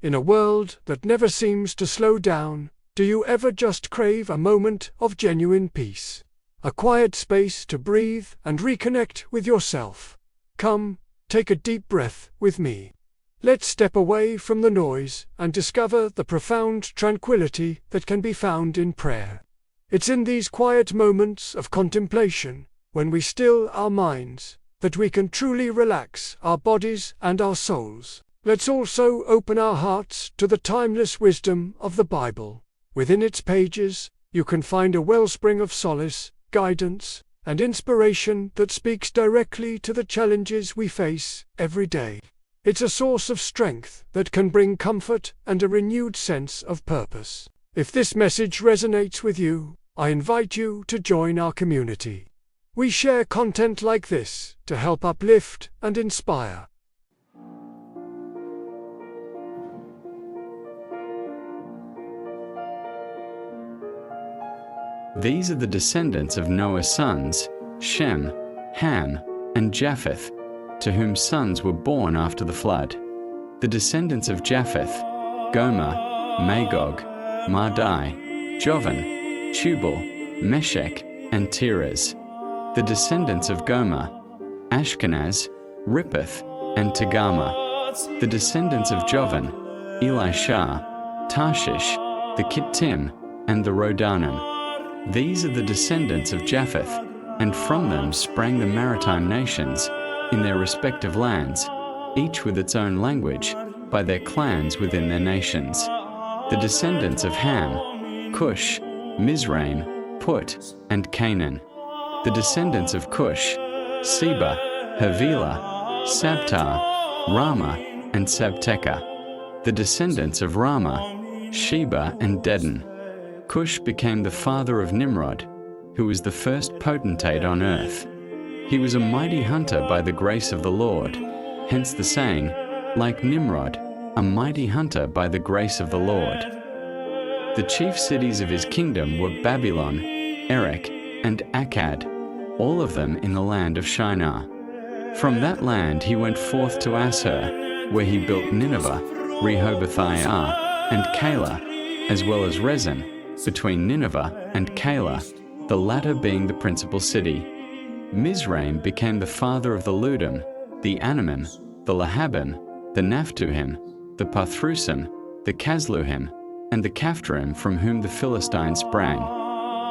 In a world that never seems to slow down, do you ever just crave a moment of genuine peace? A quiet space to breathe and reconnect with yourself? Come, take a deep breath with me. Let's step away from the noise and discover the profound tranquility that can be found in prayer. It's in these quiet moments of contemplation, when we still our minds, that we can truly relax our bodies and our souls. Let's also open our hearts to the timeless wisdom of the Bible. Within its pages, you can find a wellspring of solace, guidance, and inspiration that speaks directly to the challenges we face every day. It's a source of strength that can bring comfort and a renewed sense of purpose. If this message resonates with you, I invite you to join our community. We share content like this to help uplift and inspire. These are the descendants of Noah's sons, Shem, Ham, and Japheth, to whom sons were born after the flood. The descendants of Japheth: Gomer, Magog, Madai, Jovan, Tubal, Meshech, and Tiras. The descendants of Gomer: Ashkenaz, Rippeth, and Togarmah. The descendants of Jovan: Elisha, Tarshish, the Kittim, and the Rodanim. These are the descendants of Japheth, and from them sprang the maritime nations, in their respective lands, each with its own language, by their clans within their nations. The descendants of Ham: Cush, Mizraim, Put, and Canaan. The descendants of Cush: Seba, Havilah, Sabta, Rama, and Sabteka. The descendants of Rama: Sheba and Dedan. Cush became the father of Nimrod, who was the first potentate on earth. He was a mighty hunter by the grace of the Lord, hence the saying, like Nimrod, a mighty hunter by the grace of the Lord. The chief cities of his kingdom were Babylon, Erech, and Akkad, all of them in the land of Shinar. From that land he went forth to Ashur, where he built Nineveh, Rehoboth-ir, and Calah, as well as Rezin, between Nineveh and Calah, the latter being the principal city. Mizraim became the father of the Ludim, the Anamim, the Lahabim, the Naphtuhim, the Pathrusim, the Casluhim, and the Caphtorim, from whom the Philistines sprang.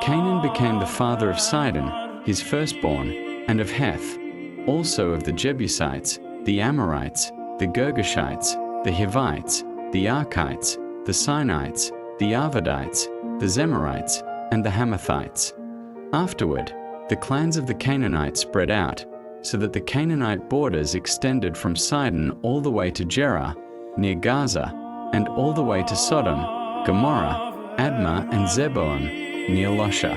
Canaan became the father of Sidon, his firstborn, and of Heth, also of the Jebusites, the Amorites, the Girgashites, the Hivites, the Archites, the Sinites, the Arvadites, the Zemarites, and the Hamathites. Afterward, the clans of the Canaanites spread out, so that the Canaanite borders extended from Sidon all the way to Gerar, near Gaza, and all the way to Sodom, Gomorrah, Admah, and Zeboim, near Losha.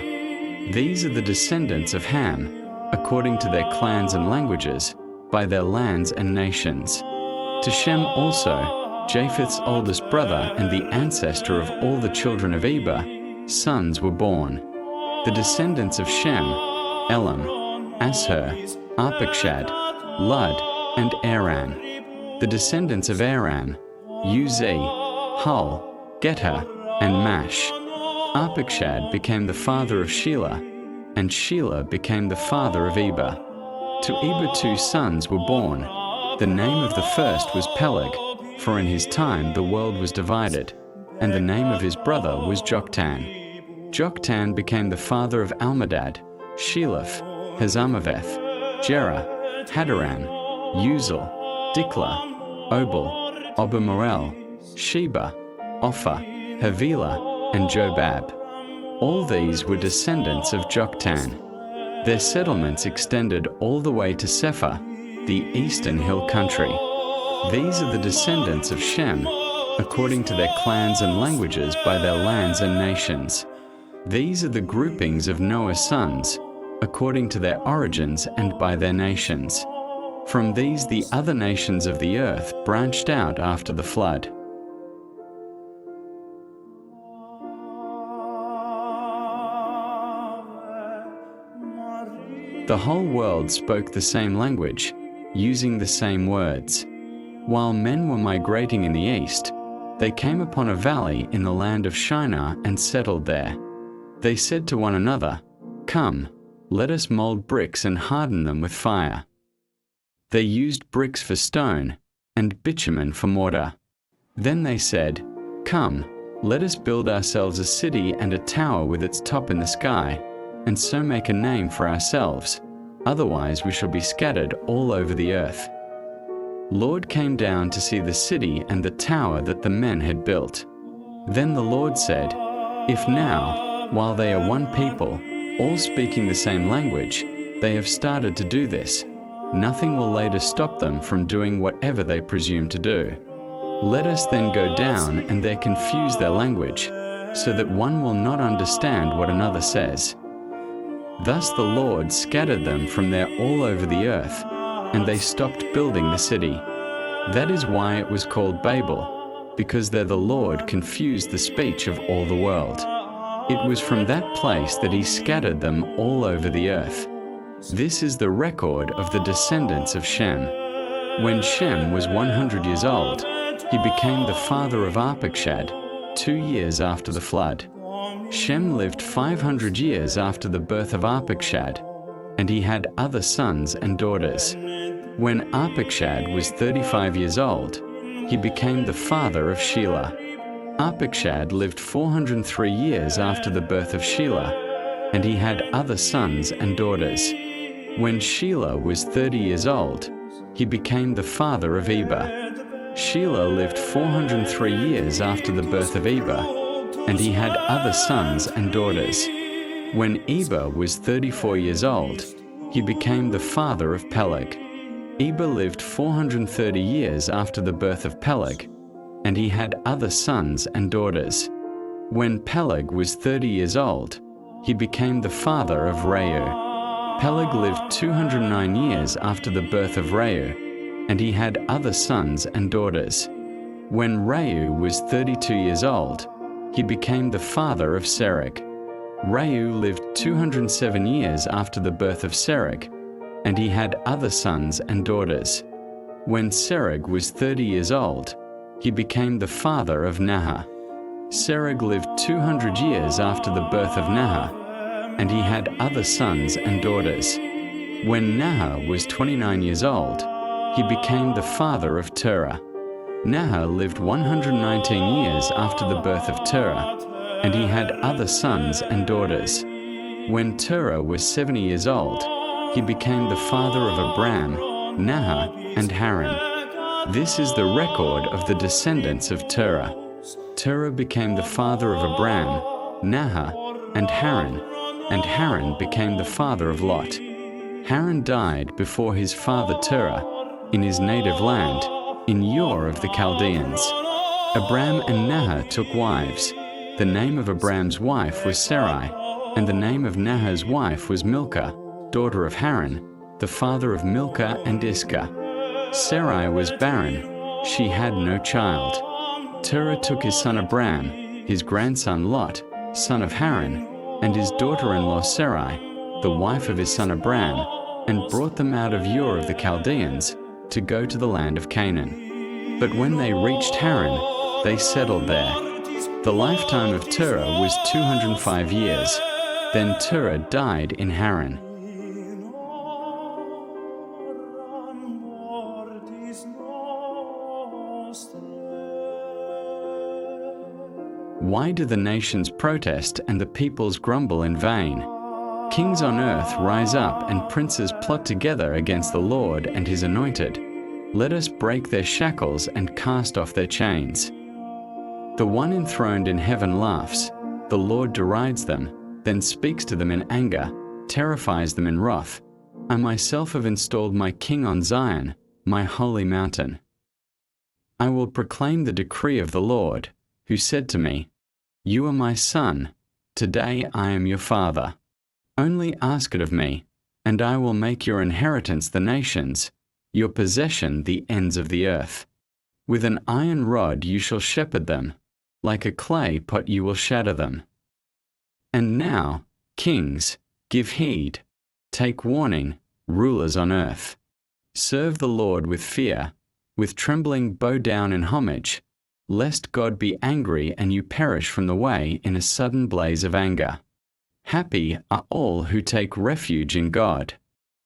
These are the descendants of Ham, according to their clans and languages, by their lands and nations. To Shem also, Japheth's oldest brother and the ancestor of all the children of Eber, sons were born. The descendants of Shem: Elam, Ashur, Arpachshad, Lud, and Aram. The descendants of Aram: Uzi, Hul, Gether, and Mash. Arpachshad became the father of Shelah, and Shelah became the father of Eber. To Eber 2 sons were born. The name of the first was Peleg, for in his time the world was divided, and the name of his brother was Joktan. Joktan became the father of Almadad, Sheleph, Hazarmaveth, Jerah, Hadaram, Uzal, Diklah, Obal, Obermoel, Sheba, Ophir, Havilah, and Jobab. All these were descendants of Joktan. Their settlements extended all the way to Sephar, the eastern hill country. These are the descendants of Shem, according to their clans and languages, by their lands and nations. These are the groupings of Noah's sons, according to their origins and by their nations. From these the other nations of the earth branched out after the flood. The whole world spoke the same language, using the same words. While men were migrating in the east, They came upon a valley in the land of Shinar and settled there. They said to one another, "Come, let us mold bricks and harden them with fire." They used bricks for stone and bitumen for mortar. Then they said, "Come, let us build ourselves a city and a tower with its top in the sky, and so make a name for ourselves. Otherwise we shall be scattered all over the earth." Lord came down to see the city and the tower that the men had built. Then the Lord said, "If now, while they are one people, all speaking the same language, they have started to do this, nothing will later stop them from doing whatever they presume to do. Let us then go down and there confuse their language, so that one will not understand what another says." Thus the Lord scattered them from there all over the earth, and they stopped building the city. That is why it was called Babel, because there the Lord confused the speech of all the world. It was from that place that he scattered them all over the earth. This is the record of the descendants of Shem. When Shem was 100 years old, he became the father of Arpachshad, 2 years after the flood. Shem lived 500 years after the birth of Arpachshad, and he had other sons and daughters. When Arpachshad was 35 years old, he became the father of Shelah. Arpachshad lived 403 years after the birth of Shelah, and he had other sons and daughters. When Shelah was 30 years old, he became the father of Eber. Shelah lived 403 years after the birth of Eber, and he had other sons and daughters. When Eber was 34 years old, he became the father of Peleg. Eber lived 430 years after the birth of Peleg, and he had other sons and daughters. When Peleg was 30 years old, he became the father of Reu. Peleg lived 209 years after the birth of Reu, and he had other sons and daughters. When Reu was 32 years old, he became the father of Serug. Reu lived 207 years after the birth of Serug, and he had other sons and daughters. When Serug was 30 years old, he became the father of Nahor. Serug lived 200 years after the birth of Nahor, and he had other sons and daughters. When Nahor was 29 years old, he became the father of Terah. Nahor lived 119 years after the birth of Terah, and he had other sons and daughters. When Terah was 70 years old, he became the father of Abram, Nahor, and Haran. This is the record of the descendants of Terah. Terah became the father of Abram, Nahor, and Haran became the father of Lot. Haran died before his father Terah in his native land, in Ur of the Chaldeans. Abram and Nahor took wives. The name of Abram's wife was Sarai, and the name of Nahor's wife was Milcah, daughter of Haran, the father of Milcah and Iscah. Sarai was barren, she had no child. Terah took his son Abram, his grandson Lot, son of Haran, and his daughter-in-law Sarai, the wife of his son Abram, and brought them out of Ur of the Chaldeans to go to the land of Canaan. But when they reached Haran, they settled there. The lifetime of Terah was 205 years. Then Terah died in Haran. Why do the nations protest and the peoples grumble in vain? Kings on earth rise up and princes plot together against the Lord and his anointed. Let us break their shackles and cast off their chains. The one enthroned in heaven laughs, the Lord derides them, then speaks to them in anger, terrifies them in wrath. I myself have installed my king on Zion, my holy mountain. I will proclaim the decree of the Lord, who said to me, "You are my son, today I am your father. Only ask it of me, and I will make your inheritance the nations, your possession the ends of the earth. With an iron rod you shall shepherd them, like a clay pot you will shatter them. And now, kings, give heed, take warning, rulers on earth. Serve the Lord with fear, with trembling bow down in homage, lest God be angry and you perish from the way in a sudden blaze of anger. Happy are all who take refuge in God,